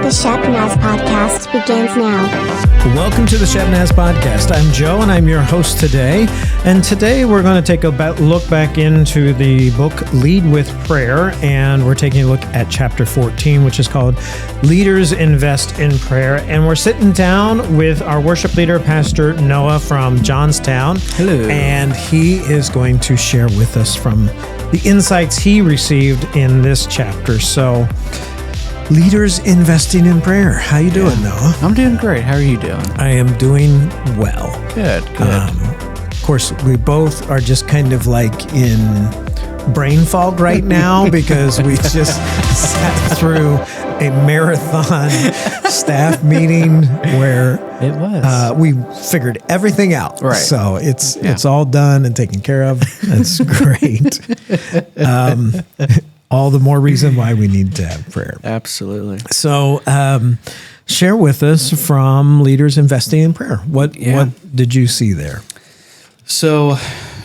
The Shepnaz podcast begins now. Welcome to the Shepnaz podcast. I'm Joe, and I'm your host today. And today we're going to take a look back into the book Lead with Prayer, and we're taking a look at chapter 14, which is called Leaders Invest in Prayer. And we're sitting down with our worship leader, Pastor Noah from Johnstown. Hello. And he is going to share with us from the insights he received in this chapter. So, leaders investing in prayer. How you doing, Noah? I'm doing great. How are you doing? I am doing well. Good. Of course, we both are just kind of like in brain fog right now because we just sat through a marathon staff meeting where It was. we figured everything out. Right. So it's all done and taken care of. That's great. All the more reason why we need to have prayer. Absolutely. So, share with us from Leaders Investing in Prayer. What did you see there? So,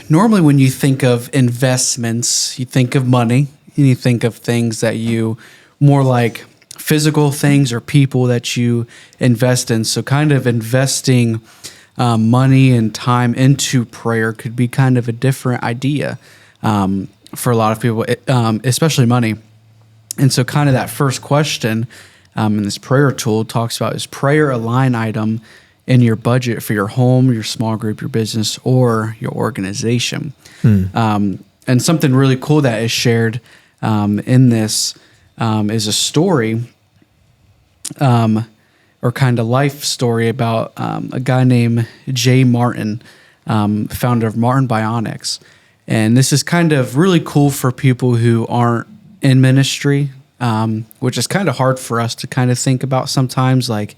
normally when you think of investments, you think of money, and you think of things that you more like physical things or people that you invest in. So, kind of investing money and time into prayer could be kind of a different idea. For a lot of people, especially money. And so kind of that first question in this prayer tool talks about, is prayer a line item in your budget for your home, your small group, your business, or your organization? And something really cool that is shared in this is a story or kind of life story about a guy named Jay Martin, founder of Martin Bionics. And this is kind of really cool for people who aren't in ministry, which is kind of hard for us to kind of think about sometimes, like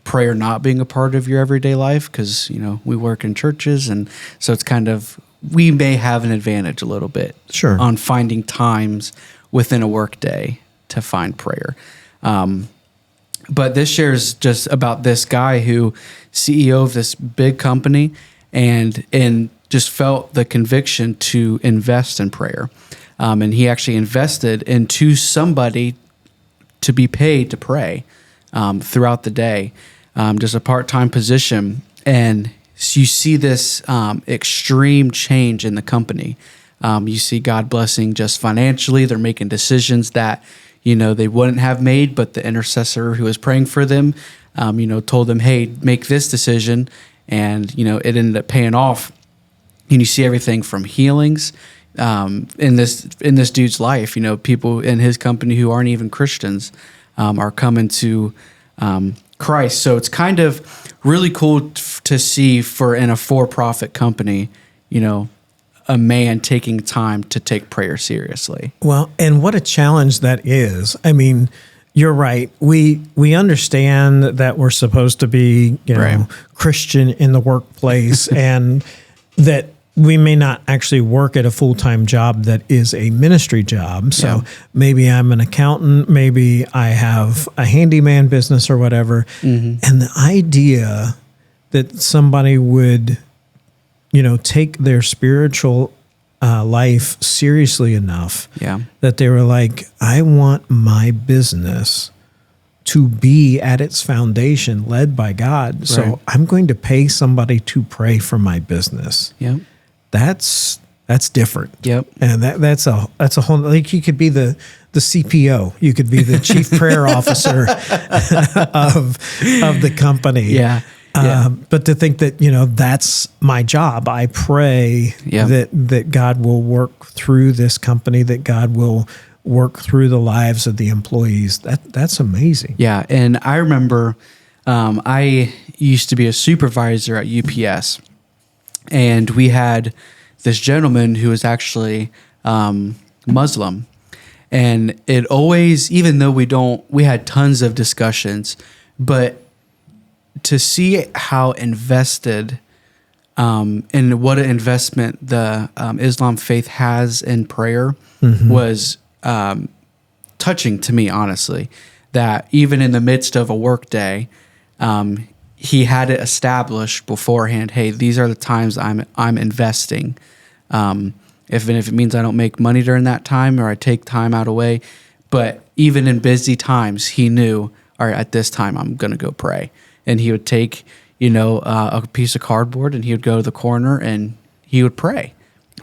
prayer not being a part of your everyday life because, you know, we work in churches. And so it's kind of, we may have an advantage a little bit on finding times within a work day to find prayer. But this shares just about this guy who CEO of this big company and just felt the conviction to invest in prayer. And he actually invested into somebody to be paid to pray throughout the day, just a part-time position. And so you see this extreme change in the company. You see God blessing just financially. They're making decisions that, you know, they wouldn't have made, but the intercessor who was praying for them, told them, hey, make this decision. And, you know, it ended up paying off. And you see everything from healings in this dude's life. You know, people in his company who aren't even Christians are coming to Christ. So it's kind of really cool to see in a for-profit company, you know, a man taking time to take prayer seriously. Well, and what a challenge that is. I mean, you're right. We understand that we're supposed to be, Christian in the workplace and that we may not actually work at a full-time job that is a ministry job. So maybe I'm an accountant, maybe I have a handyman business or whatever. Mm-hmm. And the idea that somebody would, take their spiritual life seriously enough that they were like, I want my business to be at its foundation led by God. So I'm going to pay somebody to pray for my business. Yeah. That's different. Yep. And that's a whole, like, you could be the CPO, you could be the chief prayer officer of the company. Yeah. But to think that, that's my job. I pray that God will work through this company, that God will work through the lives of the employees. That's amazing. Yeah. And I remember I used to be a supervisor at UPS. And we had this gentleman who was actually Muslim. And it always, even though we had tons of discussions, but to see how invested and what an investment the Islam faith has in prayer was touching to me, honestly, that even in the midst of a work day, he had it established beforehand. Hey, these are the times I'm investing. If it means I don't make money during that time or I take time out away, but even in busy times, he knew, all right, at this time, I'm going to go pray. And he would take, a piece of cardboard, and he would go to the corner and he would pray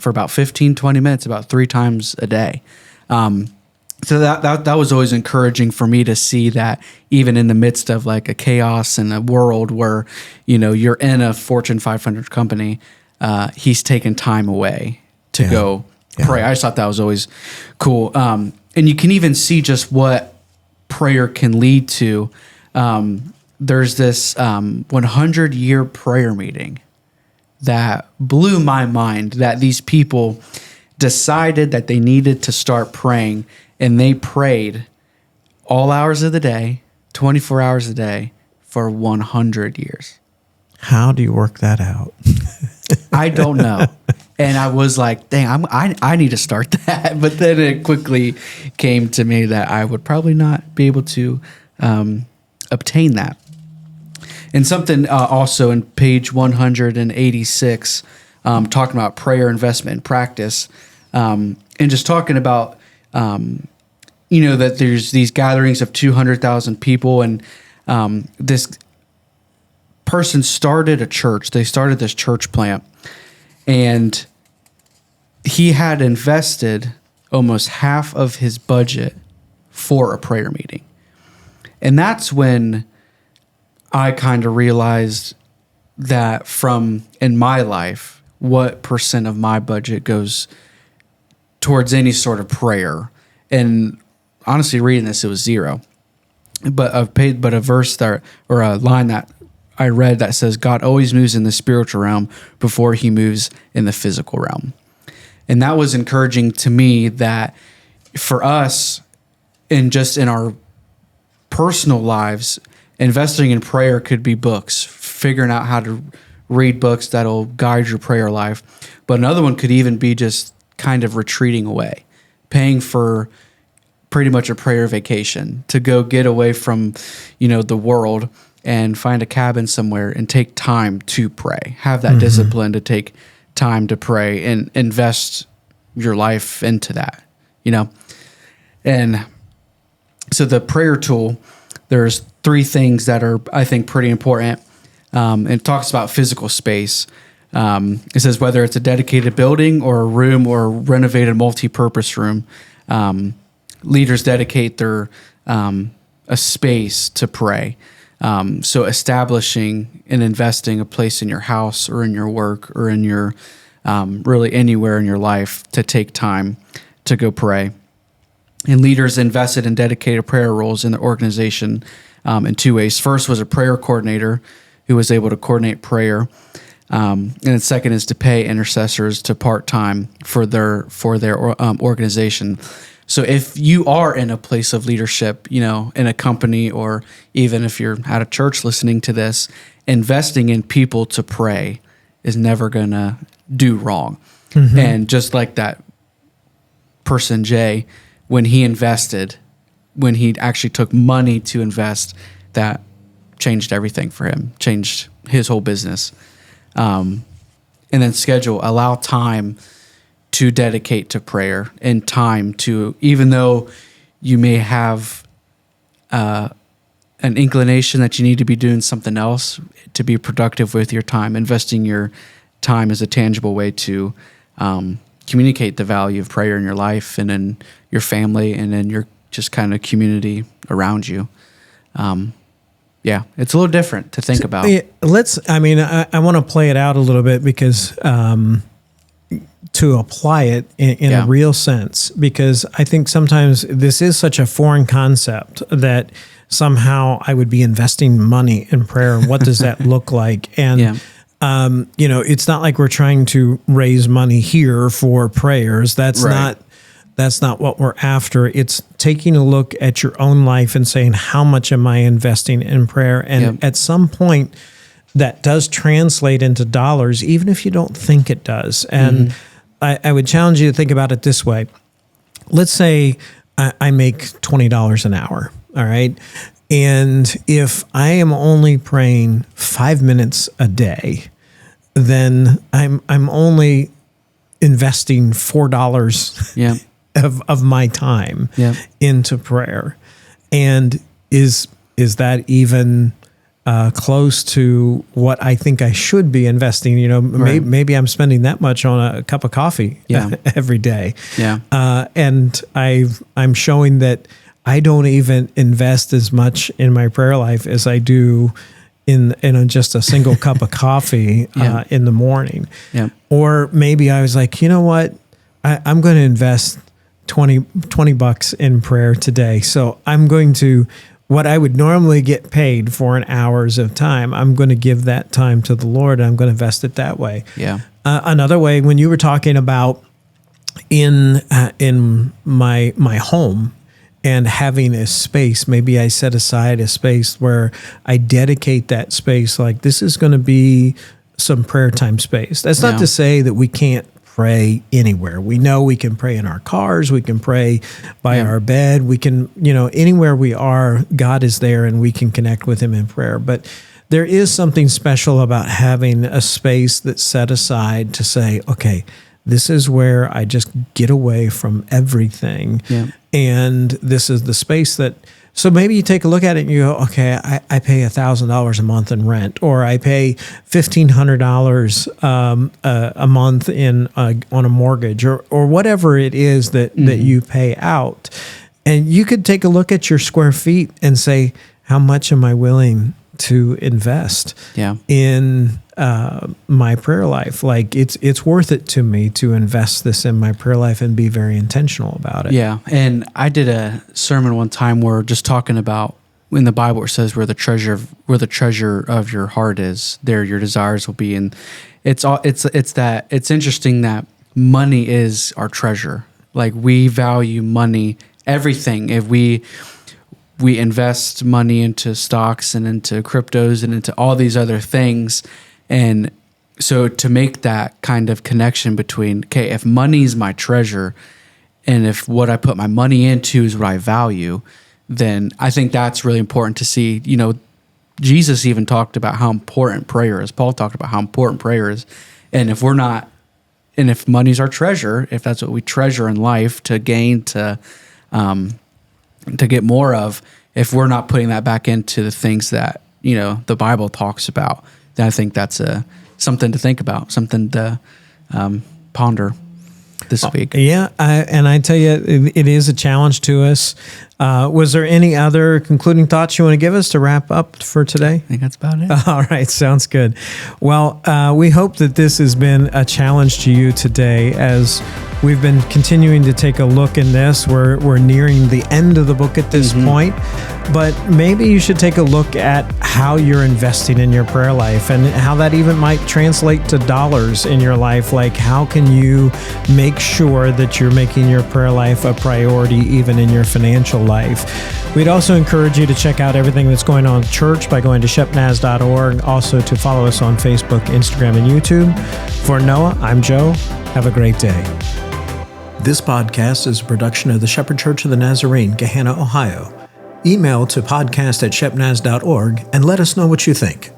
for about 15, 20 minutes, about 3 times a day. So that was always encouraging for me to see that even in the midst of like a chaos and a world where, you're in a Fortune 500 company, he's taken time away to go pray. I just thought that was always cool. And you can even see just what prayer can lead to. There's this 100-year prayer meeting that blew my mind, that these people decided that they needed to start praying, and they prayed all hours of the day, 24 hours a day for 100 years. How do you work that out? I don't know. And I was like, dang, I need to start that. But then it quickly came to me that I would probably not be able to obtain that. And something also in page 186, talking about prayer, investment, and practice, and just talking about, that there's these gatherings of 200,000 people, and this person started a church. They started this church plant, and he had invested almost half of his budget for a prayer meeting. And that's when I kind of realized that in my life, what percent of my budget goes towards any sort of prayer. And honestly, reading this, it was 0. But a verse or a line that I read that says, God always moves in the spiritual realm before he moves in the physical realm. And that was encouraging to me, that for us, in our personal lives, investing in prayer could be books, figuring out how to read books that'll guide your prayer life. But another one could even be just kind of retreating away, paying for pretty much a prayer vacation to go get away from, the world and find a cabin somewhere and take time to pray. Have that discipline to take time to pray and invest your life into that, And so the prayer tool, there's 3 things that are, I think, pretty important. It talks about physical space. It says whether it's a dedicated building or a room or a renovated multi-purpose room, leaders dedicate their a space to pray. So establishing and investing a place in your house or in your work or in your really anywhere in your life to take time to go pray. And leaders invested in dedicated prayer roles in the organization in 2 ways. First was a prayer coordinator who was able to coordinate prayer. And then second is to pay intercessors to part-time for their organization. So if you are in a place of leadership, in a company, or even if you're at a church listening to this, investing in people to pray is never going to do wrong. And just like that person, Jay, when he actually took money to invest, that changed everything for him, changed his whole business. And then allow time to dedicate to prayer, and time to, even though you may have an inclination that you need to be doing something else, to be productive with your time. Investing your time is a tangible way to communicate the value of prayer in your life and in your family and in your just kind of community around you. It's a little different to think about. I want to play it out a little bit, because to apply it in a real sense, because I think sometimes this is such a foreign concept that somehow I would be investing money in prayer. What does that look like? And, it's not like we're trying to raise money here for prayers. That's not what we're after. It's taking a look at your own life and saying, how much am I investing in prayer? And at some point, that does translate into dollars, even if you don't think it does. And I would challenge you to think about it this way. Let's say I make $20 an hour, all right? And if I am only praying 5 minutes a day, then I'm only investing $4 of my time into prayer. And is is that even close to what I think I should be investing? Maybe I'm spending that much on a cup of coffee every day. Yeah. And I'm showing that I don't even invest as much in my prayer life as I do in just a single cup of coffee in the morning. Yeah. Or maybe I was like, you know what? I'm going to invest $20 in prayer today. So I'm going to, what I would normally get paid for an hours of time, I'm going to give that time to the Lord. And I'm going to invest it that way. Yeah. Another way, when you were talking about in my home, and having a space, maybe I set aside a space where I dedicate that space, like this is going to be some prayer time space. That's not to say that we can't pray anywhere. We know we can pray in our cars, we can pray by our bed, we can, anywhere we are, God is there and we can connect with him in prayer. But there is something special about having a space that's set aside to say, okay, this is where I just get away from everything. Yeah. And this is the space that, so maybe you take a look at it and you go, okay, I pay $1,000 a month in rent, or I pay $1,500 a month on a mortgage, or whatever it is that you pay out. And you could take a look at your square feet and say, how much am I willing to invest in my prayer life? Like it's worth it to me to invest this in my prayer life and be very intentional about it. Yeah. And I did a sermon one time where just talking about, in the Bible it says where the treasure of your heart is, there your desires will be. And it's interesting that money is our treasure. Like we value money, everything. If we invest money into stocks and into cryptos and into all these other things. And so to make that kind of connection between, okay, if money's my treasure and if what I put my money into is what I value, then I think that's really important to see. Jesus even talked about how important prayer is. Paul talked about how important prayer is. And if if money's our treasure, if that's what we treasure in life to gain, to get more of, if we're not putting that back into the things that, the Bible talks about, then I think that's something to think about, something to ponder this week. Yeah. And I tell you, it is a challenge to us. Was there any other concluding thoughts you want to give us to wrap up for today? I think that's about it. All right. Sounds good. Well, we hope that this has been a challenge to you today as we've been continuing to take a look in this. We're nearing the end of the book at this point, but maybe you should take a look at how you're investing in your prayer life and how that even might translate to dollars in your life. Like, how can you make sure that you're making your prayer life a priority even in your financial life? We'd also encourage you to check out everything that's going on at church by going to shepnaz.org. Also to follow us on Facebook, Instagram, and YouTube. For Noah, I'm Joe. Have a great day. This podcast is a production of the Shepherd Church of the Nazarene, Gahanna, Ohio. Email to podcast@shepnaz.org and let us know what you think.